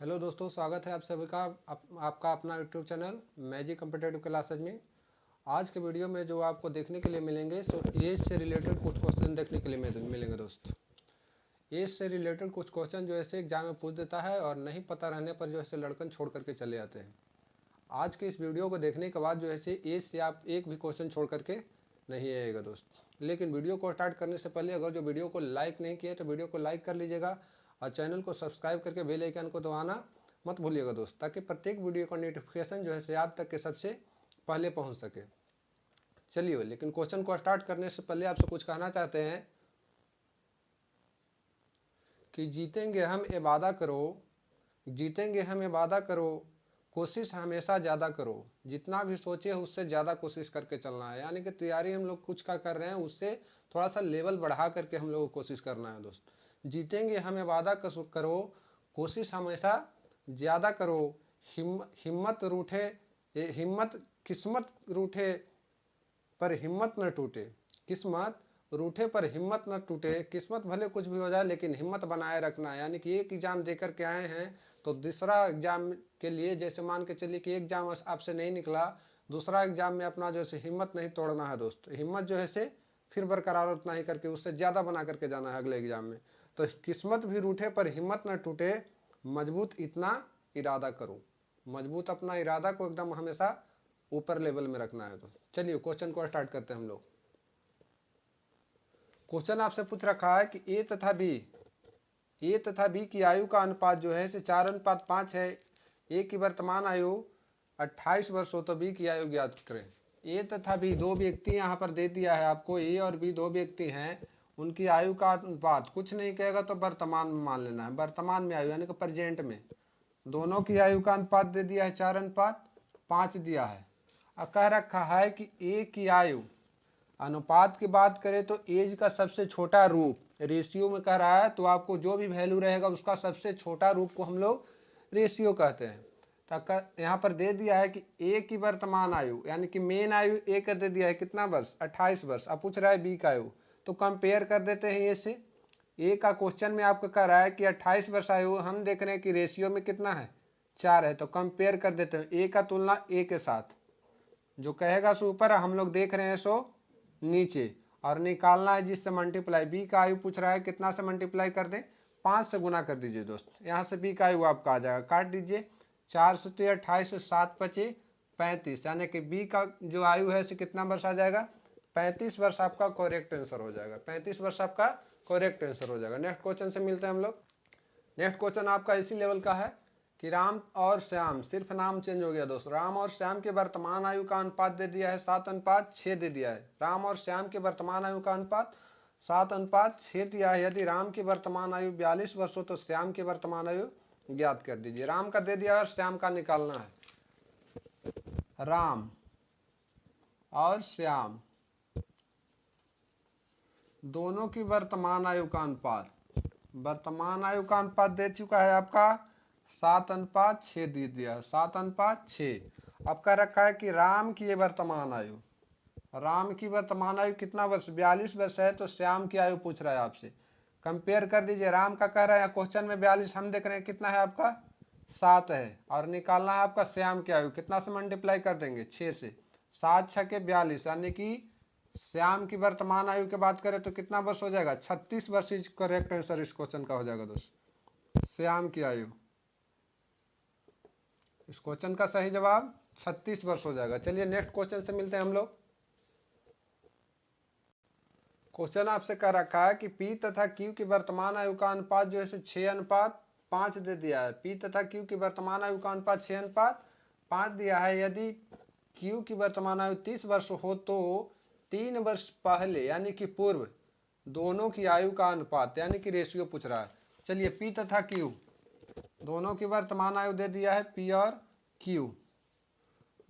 Hello दोस्तों, स्वागत है आप सभी का आपका अपना YouTube channel magic competitive classes में। आज के वीडियो में जो आपको देखने के लिए मिलेंगे सो एज से रिलेटेड कुछ क्वेश्चन देखने के लिए मिलेंगे दोस्त। एज से रिलेटेड कुछ क्वेश्चन जो ऐसे एग्जाम में पूछ देता है और नहीं पता रहने पर जो ऐसे लड़कन छोड़ करके चले जाते हैं। आज के इस वीडियो को देखने के बाद जो ऐसे एज से आप एक भी क्वेश्चन छोड़ करके नहीं आएगा दोस्त। लेकिन वीडियो को स्टार्ट करने से पहले अगर जो वीडियो को लाइक नहीं किया तो वीडियो को लाइक कर लीजिएगा और चैनल को सब्सक्राइब करके बेल आइकन को दबाना मत भूलिएगा दोस्त, ताकि प्रत्येक वीडियो का नोटिफिकेशन जो है आप तक के सबसे पहले पहुंच सके। चलिए, लेकिन क्वेश्चन को स्टार्ट करने से पहले आपसे कुछ कहना चाहते हैं कि जीतेंगे हम ये वादा करो, जीतेंगे हम ये वादा करो, कोशिश हमेशा ज़्यादा करो, जितना भी सोचे उससे ज़्यादा कोशिश करके चलना है। यानी कि तैयारी हम लोग कुछ का कर रहे हैं उससे थोड़ा सा लेवल बढ़ा करके हम लोग को कोशिश करना है दोस्त। जीतेंगे हम ये वादा करो, कोशिश हमेशा ज़्यादा करो, हिम्मत रूठे हिम्मत किस्मत रूठे पर हिम्मत न टूटे, किस्मत रूठे पर हिम्मत न टूटे। किस्मत भले कुछ भी हो जाए लेकिन हिम्मत बनाए रखना है। यानी कि एक एग्ज़ाम दे करके आए हैं तो दूसरा एग्ज़ाम के लिए, जैसे मान के चलिए कि एक एग्ज़ाम आपसे नहीं निकला, दूसरा एग्ज़ाम में अपना जो है हिम्मत नहीं तोड़ना है दोस्त। हिम्मत जो है से फिर बरकरार उतना ही करके उससे ज़्यादा बना करके जाना है अगले एग्ज़ाम में। तो किस्मत भी रूठे पर हिम्मत न टूटे, मजबूत इतना इरादा करो। मजबूत अपना इरादा को एकदम हमेशा ऊपर लेवल में रखना है। तो चलिए क्वेश्चन को स्टार्ट करते हैं हम लोग। क्वेश्चन आपसे पूछ रखा है कि ए तथा बी की आयु का अनुपात जो है 4:5 है। ए की वर्तमान आयु 28 वर्ष हो तो बी की आयु ज्ञात करें। ए तथा बी दो व्यक्ति यहाँ पर दे दिया है आपको, ए और बी दो व्यक्ति हैं, उनकी आयु का अनुपात कुछ नहीं कहेगा तो वर्तमान में मान लेना है। वर्तमान में आयु यानी कि प्रेजेंट में दोनों की आयु का अनुपात दे दिया है 4:5 दिया है। अब कह रखा है कि ए की आयु, अनुपात की बात करें तो एज का सबसे छोटा रूप, रेशियो में कह रहा है तो आपको जो भी वैल्यू रहेगा उसका सबसे छोटा रूप को हम लोग रेशियो कहते हैं। तो यहाँ पर दे दिया है कि ए की वर्तमान आयु यानी कि मेन आयु ए का दे दिया है कितना वर्ष, 28 वर्ष। अब पूछ रहा है बी का आयु, तो कंपेयर कर देते हैं ए से। ए का क्वेश्चन में आपको कह रहा है कि 28 वर्ष आयु, हम देख रहे हैं कि रेशियो में कितना है 4 है, तो कंपेयर कर देते हैं ए का तुलना ए के साथ। जो कहेगा सो ऊपर, हम लोग देख रहे हैं सो नीचे, और निकालना है जिससे मल्टीप्लाई। बी का आयु पूछ रहा है कितना से मल्टीप्लाई कर दें, 5 से गुना कर दीजिए दोस्त। यहाँ से बी का आयु आपका आ जाएगा, काट दीजिए 4 से 28 7 पचे 35, यानी कि बी का जो आयु है से कितना वर्ष आ जाएगा, 35 वर्ष आपका करेक्ट आंसर हो जाएगा। 35 वर्ष आपका करेक्ट आंसर हो जाएगा। नेक्स्ट क्वेश्चन से मिलते हैं हम लोग। नेक्स्ट क्वेश्चन आपका इसी लेवल का है कि राम और श्याम, सिर्फ नाम चेंज हो गया दोस्त। राम और श्याम के वर्तमान आयु का अनुपात दे दिया है 7:6 दे दिया है। राम और श्याम के वर्तमान आयु का अनुपात 7:6 दिया है। यदि राम की वर्तमान आयु 42 वर्ष हो तो श्याम की वर्तमान आयु ज्ञात कर दीजिए। राम का दे दिया है, श्याम का निकालना है। राम और श्याम दोनों की वर्तमान आयु का अनुपात, वर्तमान आयु का अनुपात दे चुका है आपका 7:6 दे दिया, 7:6। अब कह रखा है कि राम की वर्तमान आयु, राम की वर्तमान आयु कितना वर्ष, 42 वर्ष है, तो श्याम की आयु पूछ रहा है आपसे। कंपेयर कर दीजिए, राम का कह रहा है क्वेश्चन में 42, हम देख रहे हैं कितना है आपका 7 है, और निकालना है आपका श्याम की आयु। कितना से मल्टीप्लाई कर देंगे, 6 से, 7 6 के 42, यानी कि श्याम की वर्तमान आयु की बात करें तो कितना वर्ष हो जाएगा, 36 वर्ष इज करेक्ट आंसर इस क्वेश्चन का हो जाएगा दोस्त। श्याम की आयु, इस क्वेश्चन का सही जवाब 36 वर्ष हो जाएगा। चलिए नेक्स्ट क्वेश्चन से मिलते हैं हम लोग। क्वेश्चन आपसे कह रखा है कि पी तथा क्यू की वर्तमान आयु का अनुपात जो है 6:5 दे दिया है। पी तथा क्यू की वर्तमान आयु का अनुपात 6:5 दिया है। यदि क्यू की वर्तमान आयु 30 वर्ष हो तो 3 वर्ष पहले यानी कि पूर्व दोनों की आयु का अनुपात यानी कि रेशियो पूछ रहा है। चलिए पी तथा क्यू दोनों की वर्तमान आयु दे दिया है, पी और क्यू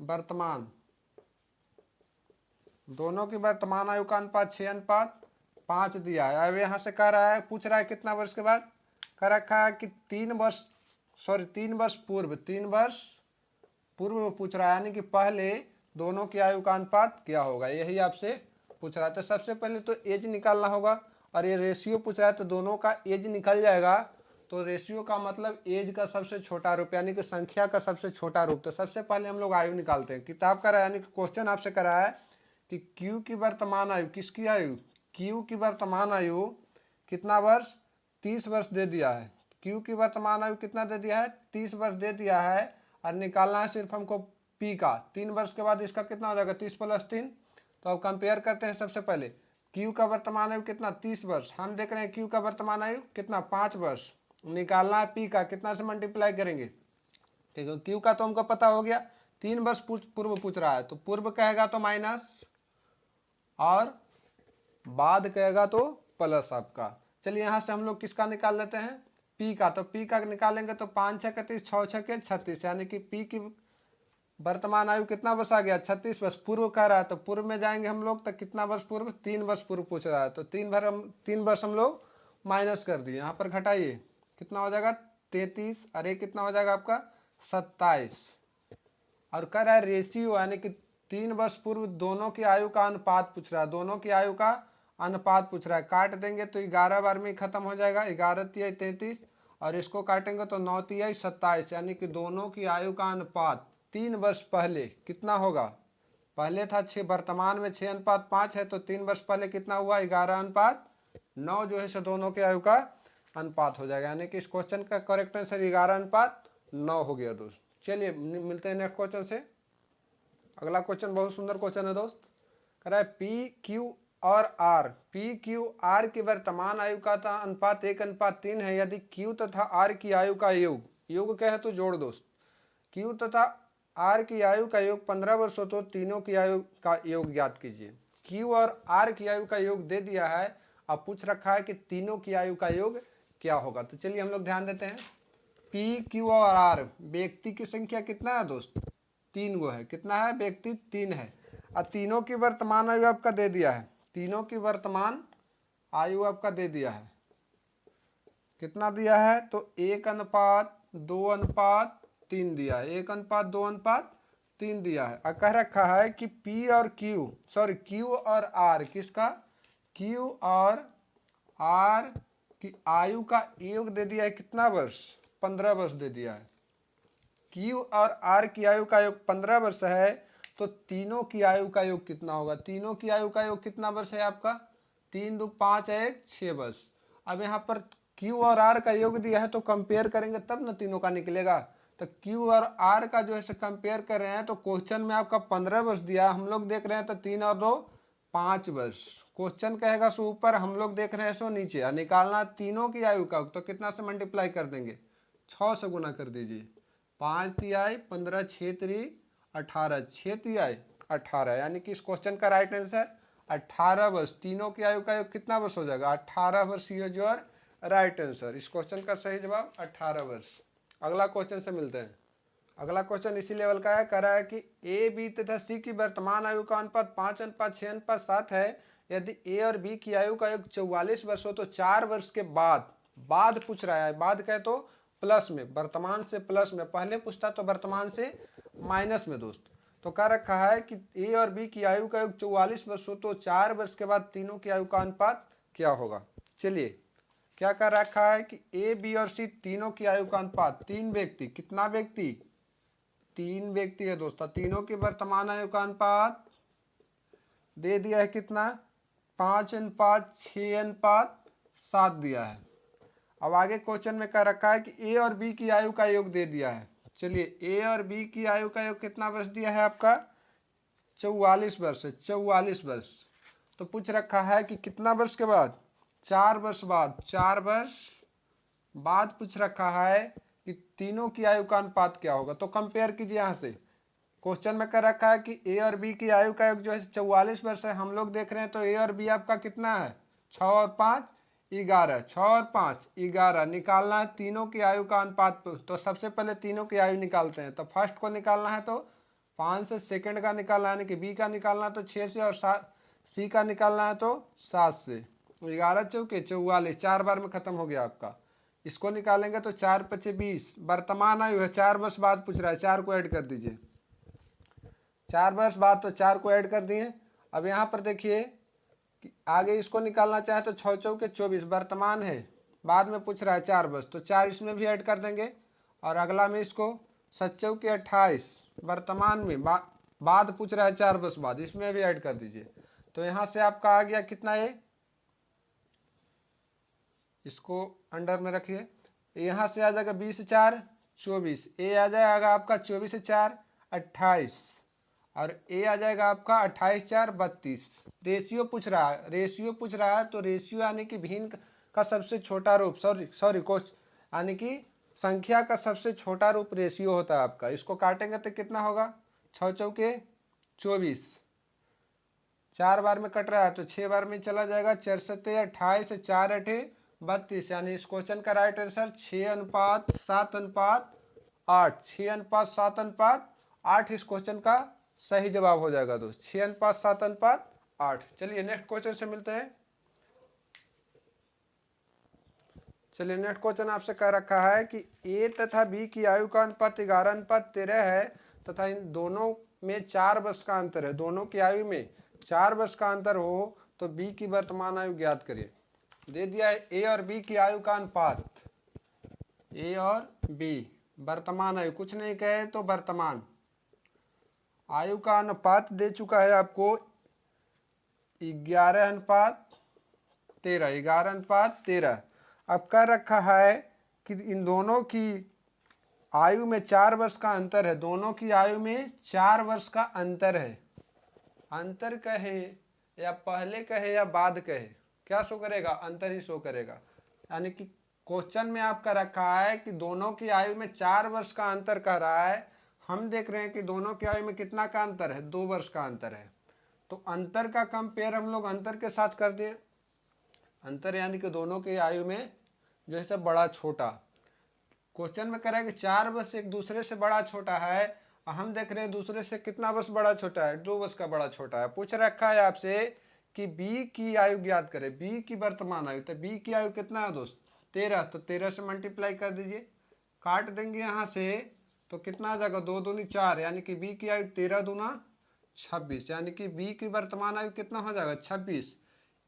वर्तमान, दोनों की वर्तमान आयु का अनुपात 6:5 दिया है। अब यहाँ से कह रहा है, पूछ रहा है कितना वर्ष के बाद, कह रखा है कि 3 वर्ष पूर्व, 3 वर्ष पूर्व में पूछ रहा है, यानी कि पहले दोनों की आयु का अनुपात क्या होगा, यही आपसे पूछ रहा है। तो सबसे पहले तो एज निकालना होगा, और ये रेशियो पूछ रहा है तो दोनों का एज निकल जाएगा तो रेशियो का मतलब एज का सबसे छोटा रूप, यानी कि संख्या का सबसे छोटा रूप। तो सबसे पहले हम लोग आयु निकालते हैं। किताब का यानी कि क्वेश्चन आपसे करा है कि क्यू की वर्तमान आयु, किसकी आयु, क्यू की वर्तमान आयु कितना वर्ष, 30 वर्ष दे दिया है। क्यू की वर्तमान आयु कितना दे दिया है, 30 वर्ष दे दिया है, और निकालना है सिर्फ हमको पी का। 3 वर्ष के बाद इसका कितना हो जाएगा, 30 + 3। तो अब कंपेयर करते हैं। सबसे पहले क्यू का वर्तमान आयु कितना, 30 वर्ष। हम देख रहे हैं क्यू का वर्तमान आयु कितना, 5 वर्ष। निकालना है पी का, कितना से मल्टीप्लाई करेंगे, क्योंकि क्यू का तो हमको पता हो गया, 3 वर्ष पूर्व पूछ रहा है, तो पूर्व कहेगा तो माइनस, और बाद कहेगा तो प्लस आपका। चलिए यहाँ से हम लोग किसका निकाल लेते हैं, पी का। तो पी का निकालेंगे तो 5 × 6 = 30, 6 × 6 = 36, यानी कि पी की वर्तमान आयु कितना वर्ष आ गया, 36 वर्ष। पूर्व कह रहा है तो पूर्व में जाएंगे हम लोग, तो कितना वर्ष पूर्व, 3 वर्ष पूर्व पूछ रहा है, तो 3 वर्ष हम लोग माइनस कर दिए। यहाँ पर घटाइए, कितना हो जाएगा 33, अरे कितना हो जाएगा आपका 27। और कह रहा है रेशियो, यानी कि 3 वर्ष पूर्व दोनों की आयु का अनुपात पूछ रहा है, दोनों की आयु का अनुपात पूछ रहा है। काट देंगे तो 11 बार में खत्म हो जाएगा, 11 × 3 = 33, और इसको काटेंगे तो 9 × 3 = 27, यानी कि दोनों की आयु का अनुपात 3 वर्ष पहले कितना होगा, पहले था 6, वर्तमान में 6:5 है, तो 3 वर्ष पहले कितना हुआ, 11:9 जो है सो दोनों की आयु का अनुपात हो जाएगा। यानी कि इस क्वेश्चन का करेक्ट आंसर 11:9 हो गया दोस्त। चलिए मिलते हैं नेक्स्ट क्वेश्चन से। अगला क्वेश्चन बहुत सुंदर क्वेश्चन है दोस्त। कह रहा है पी क्यू और आर, पी क्यू आर की वर्तमान आयु का अनुपात 1:3 है। यदि क्यू तथा आर की आयु का योग, योग क्या है तो जोड़ दोस्त, क्यू तथा आर की आयु का योग 15 वर्ष हो, तो तीनों की आयु का योग ज्ञात कीजिए। क्यू और आर की आयु का योग दे दिया है, अब पूछ रखा है कि तीनों की आयु का योग क्या होगा। तो चलिए हम लोग ध्यान देते हैं। पी क्यू और आर, व्यक्ति की संख्या कितना है दोस्त, 3 गो है। कितना है, व्यक्ति 3 है, और तीनों की वर्तमान आयु आपका दे दिया है, तीनों की वर्तमान आयु आपका दे दिया है। कितना दिया है, तो 1:2:3 दिया है, 1:2:3 दिया है। और कह रखा है कि पी और क्यू, सॉरी क्यू और आर, किसका, क्यू और आर की आयु का योग दे दिया है कितना वर्ष, 15 वर्ष दे दिया है। क्यू और आर की आयु का योग 15 वर्ष है, तो तीनों की आयु का योग कितना होगा, तीनों की आयु का योग कितना वर्ष है आपका, 3 × 2 = 5 = 6 वर्ष। अब यहाँ पर क्यू और आर का योग दिया है, तो कंपेयर करेंगे तब ना तीनों का निकलेगा। तो क्यू और आर का जो है कंपेयर कर रहे हैं, तो क्वेश्चन में आपका 15 वर्ष दिया, हम लोग देख रहे हैं तो 3 और 2 = 5 वर्ष। क्वेश्चन कहेगा सो ऊपर, हम लोग देख रहे हैं सो नीचे। निकालना तीनों की आयु का, तो कितना से मल्टीप्लाई कर देंगे, 6 से गुना कर दीजिए। 5 × 3 = 15, 6 × 3 = 18, 6 × 3 = 18, यानी कि इस क्वेश्चन का राइट आंसर 18 वर्ष। तीनों की आयु का योग कितना वर्ष हो जाएगा, 18 वर्ष। ये जो राइट आंसर, इस क्वेश्चन का सही जवाब 18 वर्ष। अगला क्वेश्चन से मिलते हैं। अगला क्वेश्चन इसी लेवल का है। कह रहा है कि ए बी तथा सी की वर्तमान आयु का अनुपात 5:6:7 है। यदि ए और बी की आयु का योग 44 वर्ष हो, तो 4 वर्ष के बाद पूछ रहा है, बाद कहे तो प्लस में, वर्तमान से प्लस में, पहले पूछता तो वर्तमान से माइनस में दोस्त। तो कह रखा है कि ए और बी की आयु का योग 44 वर्ष हो, तो 4 वर्ष के बाद तीनों की आयु का अनुपात क्या होगा। चलिए क्या कर रखा है कि ए बी और सी तीनों की आयु का अनुपात, 3 व्यक्ति, कितना व्यक्ति, 3 व्यक्ति है दोस्तों, तीनों की वर्तमान आयु का अनुपात दे दिया है कितना, 5:6:7 दिया है। अब आगे क्वेश्चन में कह रखा है कि ए और बी की आयु का योग दे दिया है। चलिए ए और बी की आयु का योग कितना वर्ष दिया है आपका, 44 वर्ष है, 44 वर्ष। तो पूछ रखा है कि कितना वर्ष के बाद, 4 वर्ष बाद, 4 वर्ष बाद पूछ रखा है कि तीनों की आयु का अनुपात क्या होगा। तो कंपेयर कीजिए, यहाँ से क्वेश्चन में कह रखा है कि ए और बी की आयु का योग जो है 44 वर्ष है। हम लोग देख रहे हैं तो ए और बी आपका कितना है, 6 और 5 = 11, 6 और 5 = 11। निकालना है तीनों की आयु का अनुपात। तो सबसे पहले तीनों की आयु निकालते हैं। तो फर्स्ट को निकालना है तो 5 से, सेकंड का निकालना है, यानी कि बी का निकालना है तो 6 से, और सी का निकालना है तो 7 से। 11 चौके 44, 4 बार में खत्म हो गया आपका। इसको निकालेंगे तो 4 × 5 = 20। वर्तमान आयु है, 4 वर्ष बाद पूछ रहा है, 4 को ऐड कर दीजिए, 4 वर्ष बाद, तो 4 को ऐड कर दिए। अब यहाँ पर देखिए कि आगे इसको निकालना चाहे तो 6 चौके 24, वर्तमान है बाद में पूछ रहा है 4 वर्ष, तो 4 इसमें भी ऐड कर देंगे। और अगला में इसको 7 चौके 28 वर्तमान में, बाद पूछ रहा है 4 वर्ष बाद, इसमें भी ऐड कर दीजिए। तो यहाँ से आपका आ गया कितना, ये इसको अंडर में रखिए, यहाँ से आ जाएगा 20 से 4 24, ए आ जाएगा आपका 24 से 4 28, और ए आ जाएगा आपका 28 4 32। रेशियो पूछ रहा है, रेशियो पूछ रहा है, तो रेशियो यानी कि भिन्न का सबसे छोटा रूप, सॉरी कोश, यानी कि संख्या का सबसे छोटा रूप रेशियो होता है आपका। इसको काटेंगे तो कितना होगा, 6 चौके 24, 4 बार में कट रहा है तो 6 बार में चला जाएगा, 4 सत्ते 28, 4 अठे 32, यानी इस क्वेश्चन का राइट आंसर 6:7:8, 6:7:8 इस क्वेश्चन का सही जवाब हो जाएगा दोस्त, 6:7:8। चलिए नेक्स्ट क्वेश्चन से मिलते हैं। चलिए नेक्स्ट क्वेश्चन आपसे कह रखा है कि ए तथा बी की आयु का अनुपात 11:13 है तथा इन दोनों में 4 वर्ष का अंतर है। दोनों की आयु में 4 वर्ष का अंतर हो तो बी की वर्तमान आयु ज्ञात करिए। दे दिया है ए और बी की आयु का अनुपात, ए और बी वर्तमान आयु, कुछ नहीं कहे तो वर्तमान आयु का अनुपात दे चुका है आपको 11:13, 11:13। अब कह रखा है कि इन दोनों की आयु में 4 वर्ष का अंतर है, दोनों की आयु में 4 वर्ष का अंतर है। अंतर कहे या पहले कहे या बाद कहे, क्या शो करेगा, अंतर ही शो करेगा। यानी कि क्वेश्चन में आपका रखा है कि दोनों की आयु में 4 वर्ष का अंतर कह रहा है, हम देख रहे हैं कि दोनों की आयु में कितना का अंतर है, 2 वर्ष का अंतर है। तो अंतर का कंपेयर हम लोग अंतर के साथ कर दिए, अंतर यानी कि दोनों की आयु में जो है सब बड़ा छोटा। क्वेश्चन में कह रहा है कि 4 वर्ष एक दूसरे से बड़ा छोटा है, और हम देख रहे हैं दूसरे से कितना वर्ष बड़ा छोटा है, 2 वर्ष का बड़ा छोटा है। पूछ रखा है आपसे कि बी की आयु ज्ञात करें, बी की वर्तमान आयु। तो बी की आयु कितना है दोस्त, 13, तो 13 से मल्टीप्लाई कर दीजिए, काट देंगे यहाँ से तो कितना आ जाएगा, 2 दूनी 4, यानी कि बी की आयु 13 दूना 26, यानी कि बी की वर्तमान आयु कितना हो जाएगा 26।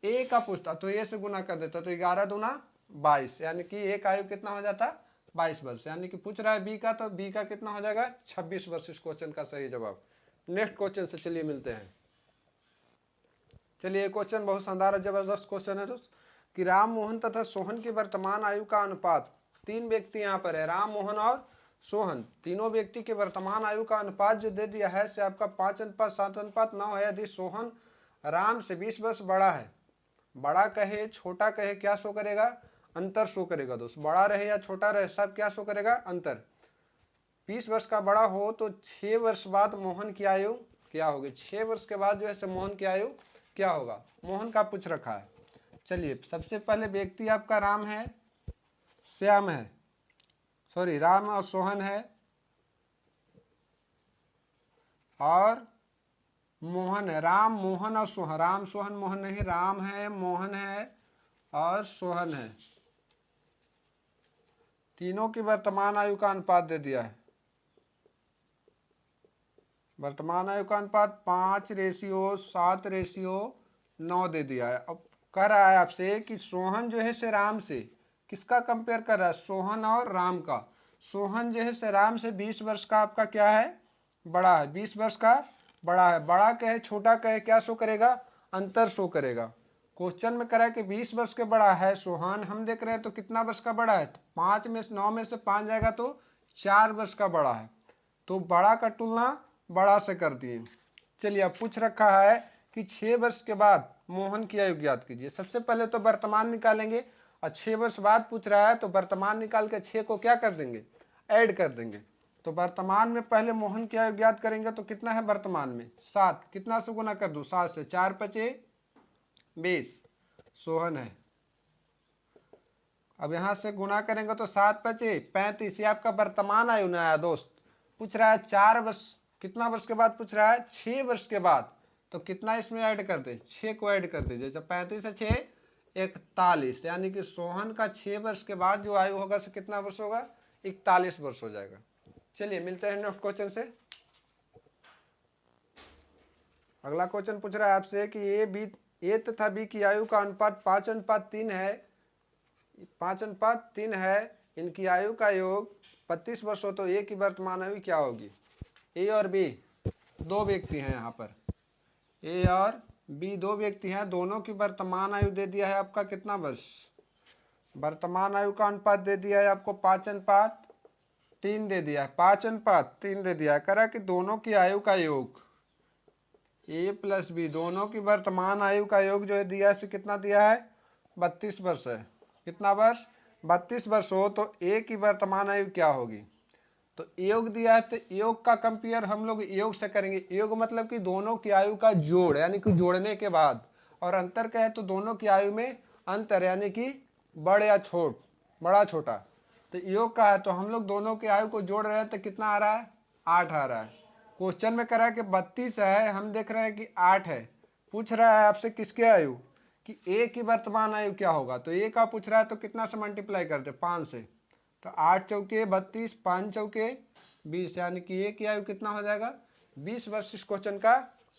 ए का पूछता तो ए से गुना कर देता तो 11 दूना 22, यानी कि ए का आयु कितना हो जाता 22 वर्ष, यानी कि पूछ रहा है बी का, तो बी का कितना हो जाएगा 26 वर्ष इस क्वेश्चन का सही जवाब। नेक्स्ट क्वेश्चन से चलिए मिलते हैं। चलिए क्वेश्चन बहुत शानदार जबरदस्त क्वेश्चन है दोस्त, कि राम मोहन तथा सोहन की वर्तमान आयु का अनुपात, 3 व्यक्ति यहाँ पर है, राम मोहन और सोहन, तीनों व्यक्ति के वर्तमान आयु का अनुपात जो दे दिया है से आपका 5:7:9 है। यदि सोहन राम से 20 वर्ष बड़ा है, बड़ा कहे छोटा कहे क्या शो करेगा, अंतर शो करेगा दोस्त, बड़ा रहे या छोटा रहे सब क्या शो करेगा, अंतर। 20 वर्ष का बड़ा हो तो 6 वर्ष बाद मोहन की आयु क्या होगी, 6 वर्ष के बाद जो है मोहन की आयु क्या होगा, मोहन का पूछ रखा है। चलिए सबसे पहले व्यक्ति आपका राम है, श्याम है, सॉरी राम और सोहन है, और मोहन है, राम मोहन और सोहन, राम सोहन मोहन नहीं, राम है मोहन है और सोहन है, तीनों की वर्तमान आयु का अनुपात दे दिया है। वर्तमान आयु का अनुपात 5:7:9 दे दिया है। अब कह रहा है आपसे कि सोहन जो है से राम से किसका कंपेयर कर रहा है, सोहन और राम का। सोहन जो है से राम से 20 वर्ष का आपका क्या है, बड़ा है, 20 वर्ष का बड़ा है। बड़ा कहे छोटा कहे क्या शो करेगा, अंतर शो करेगा। क्वेश्चन में करा है कि 20 वर्ष के बड़ा है सोहन, हम देख रहे हैं तो कितना वर्ष का बड़ा है, 5 में 9 में से 5 जाएगा तो 4 वर्ष का बड़ा है, तो बड़ा का तुलना बड़ा से कर दिए। चलिए अब पूछ रखा है कि 6 वर्ष के बाद मोहन की आयु ज्ञात कीजिए। सबसे पहले तो वर्तमान निकालेंगे, और 6 वर्ष बाद पूछ रहा है तो वर्तमान निकाल के 6 को क्या कर देंगे, ऐड कर देंगे। तो वर्तमान में पहले मोहन की आयु ज्ञात करेंगे तो कितना है वर्तमान में 7, कितना से गुना कर दूं, 7 से, 4 5 20 सोहन है। अब यहां से गुना करेंगे तो 7 5 35, ये आपका वर्तमान आयु न आया दोस्त। पूछ रहा है 4 वर्ष, कितना वर्ष के बाद पूछ रहा है, 6 वर्ष के बाद, तो कितना इसमें ऐड कर दे, 6 को ऐड कर दीजिए। जब 35 से 6 41, यानी कि सोहन का 6 वर्ष के बाद जो आयु होगा से कितना वर्ष होगा, 41 वर्ष हो जाएगा। चलिए मिलते हैं नेक्स्ट क्वेश्चन से। अगला क्वेश्चन पूछ रहा है आपसे कि ए तथा बी की आयु का अनुपात 5:3 है 5:3 है, इनकी आयु का योग 32 वर्ष हो तो ए की वर्तमान आयु क्या होगी? ए और बी दो व्यक्ति हैं यहाँ पर, ए और बी दो व्यक्ति हैं, दोनों की वर्तमान आयु दे दिया है आपका कितना वर्ष? वर्तमान आयु का अनुपात दे दिया है आपको 5:3 दे दिया है, 5:3 दे दिया है। करा कि दोनों की आयु का योग ए प्लस बी, दोनों की वर्तमान आयु का योग जो है दिया है, कितना दिया है? 32 वर्ष है। कितना वर्ष? 32 वर्ष हो तो ए की वर्तमान आयु क्या होगी? तो योग दिया है तो योग का कंपेयर हम लोग योग से करेंगे। योग मतलब कि दोनों की आयु का जोड़, यानी कि जोड़ने के बाद, और अंतर क्या है तो दोनों की आयु में अंतर, यानी कि बड़े या छोट, बड़ा छोटा। तो योग का है तो हम लोग दोनों की आयु को जोड़ रहे हैं तो कितना आ रहा है? 8 आ रहा है। क्वेश्चन में करा है कि 32 है, हम देख रहे हैं कि 8 है। पूछ रहा है आपसे किसके आयु कि ए की वर्तमान आयु क्या होगा, तो ए का पूछ रहा है तो कितना से मल्टीप्लाई करते? 5 से। तो 8 चौके 32, 5 चौके 20, यानी कि ए की आयु कितना हो जाएगा? 20 वर्ष। इस क्वेश्चन का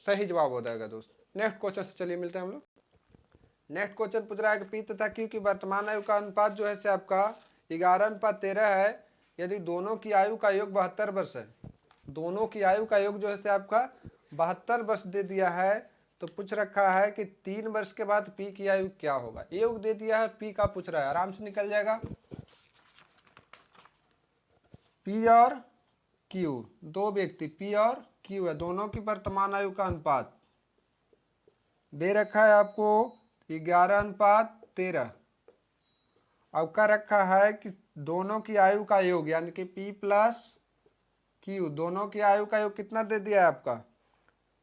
सही जवाब हो जाएगा दोस्त। नेक्स्ट क्वेश्चन से चलिए मिलते हैं हम लोग। नेक्स्ट क्वेश्चन पूछ रहा है कि पी तथा क्यू की वर्तमान आयु का अनुपात जो है से आपका 11:13 है, यदि दोनों की आयु का योग 72 वर्ष है। दोनों की आयु का योग जो है से आपका 72 वर्ष दे दिया है, तो पूछ रखा है कि 3 वर्ष के बाद पी की आयु क्या होगा? योग दे दिया है, पी का पूछ रहा है, आराम से निकल जाएगा। पी और क्यू दो व्यक्ति, पी और क्यू है, दोनों की वर्तमान आयु का अनुपात दे रखा है आपको 11:13। अब का रखा है कि दोनों की आयु का योग, यानी कि पी प्लस क्यू, दोनों की आयु का योग कितना दे दिया है आपका?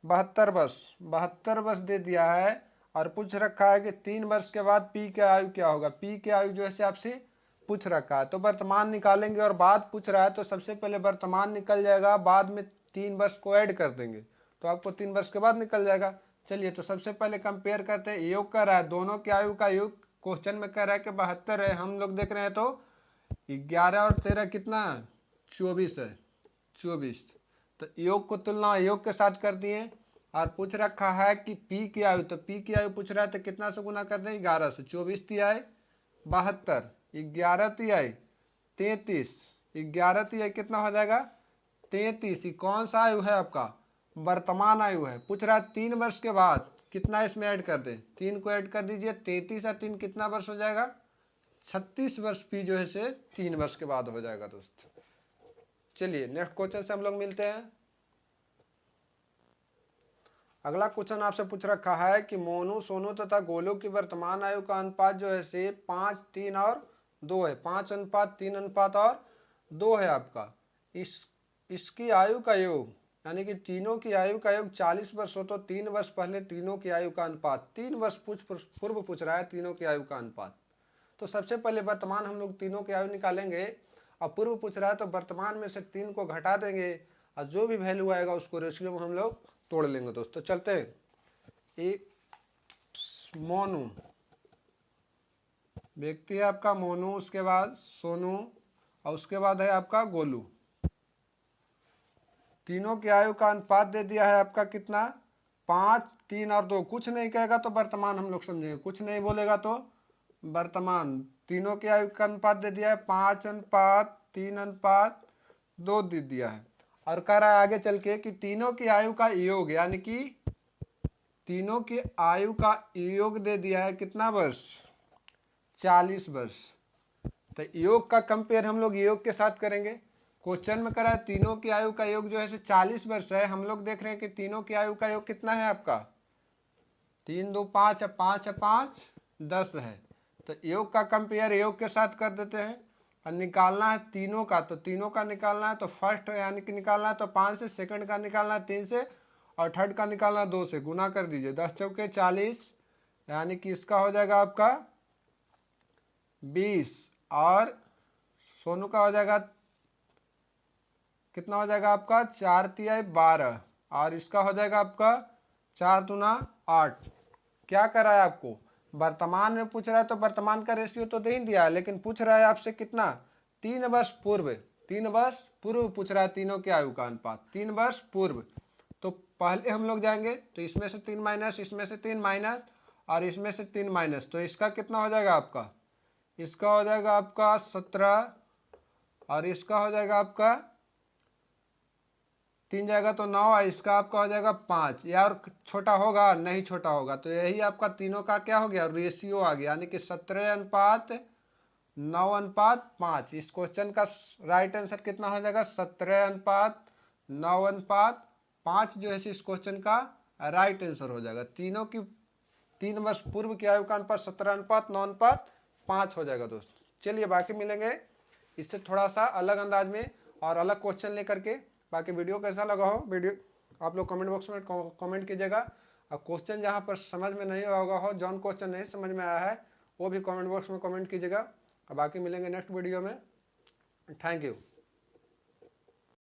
72 वर्ष। 72 वर्ष दे दिया है, और पूछ रखा है कि 3 वर्ष के बाद पी की आयु क्या होगा? पी की आयु जो है आपसे पूछ रखा है, तो वर्तमान निकालेंगे, और बाद पूछ रहा है तो सबसे पहले वर्तमान निकल जाएगा, बाद में 3 वर्ष को ऐड कर देंगे तो आपको 3 वर्ष के बाद निकल जाएगा। चलिए तो सबसे पहले कंपेयर करते हैं। योग कर रहा है दोनों की आयु का योग, क्वेश्चन में कह रहा है कि 72 है, हम लोग देख रहे हैं तो 11 और 13 कितना? 24 है, 24। तो योग को तुलना योग के साथ कर दिए, और पूछ रखा है कि पी की आयु, तो पी की आयु पूछ रहा है तो कितना से गुना कर दें? 11 से। 24 तिहाई 72, 11 तिहाई 33, 11 तिहाई कितना हो जाएगा? 33। कौन सा आयु है आपका? वर्तमान आयु है। पूछ रहा है 3 वर्ष के बाद कितना इसमें ऐड कर दें? 3 को ऐड कर दीजिए, 33 और 3 कितना वर्ष हो जाएगा? 36 वर्ष पी जो है से 3 वर्ष के बाद हो जाएगा दोस्त। चलिए नेक्स्ट क्वेश्चन से हम लोग मिलते हैं। अगला क्वेश्चन आपसे पूछ रखा है कि मोनू, सोनू तथा गोलू की वर्तमान आयु का अनुपात जो है से 5, 3 और 2 है। 5:3:2 है आपका। इसकी आयु का योग, यानी कि तीनों की आयु का योग 40 वर्ष हो तो 3 वर्ष पहले तीनों की आयु का अनुपात, 3 वर्ष पूर्व पूछ रहा है तीनों की आयु का अनुपात। तो सबसे पहले वर्तमान हम लोग तीनों की आयु निकालेंगे, और पूर्व पूछ रहा है तो वर्तमान में से 3 को घटा देंगे, और जो भी वैल्यू आएगा उसको रेशियो में हम लोग तोड़ लेंगे दोस्तों। चलते हैं। एक मोनू व्यक्ति है आपका, मोनू, उसके बाद सोनू, और उसके बाद है आपका गोलू। तीनों की आयु का अनुपात दे दिया है आपका कितना? 5, 3 और 2। कुछ नहीं कहेगा तो वर्तमान हम लोग समझेंगे, कुछ नहीं बोलेगा तो वर्तमान। तीनों की आयु का अनुपात दे दिया है 5:3:2 दे दिया है, और कह रहा है आगे चल के कि तीनों की आयु का योग, यानी कि तीनों की आयु का योग दे दिया है कितना वर्ष? 40 वर्ष। तो योग का कंपेयर हम लोग योग के साथ करेंगे। क्वेश्चन में करा है तीनों की आयु का योग जो है 40 वर्ष है, हम लोग देख रहे हैं कि तीनों की आयु का योग कितना है आपका? 3, 2, 5 है, 5 है, 5, 10 है। तो योग का कंपेयर योग के साथ कर देते हैं, और निकालना है तीनों का, तो तीनों का निकालना है तो फर्स्ट यानी कि निकालना है तो 5 से, सेकंड का निकालना है 3 से, और थर्ड का निकालना है 2 से। गुना कर दीजिए, 10 चौके 40, यानी कि इसका हो जाएगा आपका 20, और सोनू का हो जाएगा कितना? हो जाएगा आपका 4 तिहाई 12, और इसका हो जाएगा आपका 4 दूना 8। क्या करा है आपको? वर्तमान में पूछ रहा है तो वर्तमान का रेशियो तो दे ही दिया है, लेकिन पूछ रहा है आपसे कितना? 3 वर्ष पूर्व। 3 वर्ष पूर्व पूछ रहा है तीनों के आयु का अनुपात, 3 वर्ष पूर्व। तो पहले हम लोग जाएंगे तो इसमें से 3 माइनस, इसमें से 3 माइनस, और इसमें से 3 माइनस, तो इसका कितना हो जाएगा आपका? इसका हो जाएगा आपका 17 और इसका हो जाएगा आपका 3 जाएगा तो 9 और इसका आपका हो जाएगा 5। यार छोटा होगा नहीं, छोटा होगा। तो यही आपका तीनों का क्या हो गया, रेशियो आ गया, यानी कि 17:9:5। इस क्वेश्चन का राइट आंसर कितना हो जाएगा, 17:9:5 जो है इस क्वेश्चन का राइट आंसर हो जाएगा। तीनों की 3 वर्ष पूर्व की आयु का अनुपात 17:9:5 हो जाएगा दोस्त। चलिए बाकी मिलेंगे इससे थोड़ा सा अलग अंदाज में और अलग क्वेश्चन लेकर के। बाकी वीडियो कैसा लगा हो, वीडियो आप लोग कमेंट बॉक्स में कमेंट कीजिएगा। और क्वेश्चन जहाँ पर समझ में नहीं होगा हो, जौन क्वेश्चन नहीं समझ में आया है वो भी कमेंट बॉक्स में कमेंट कीजिएगा। और बाकी मिलेंगे नेक्स्ट वीडियो में। Thank you.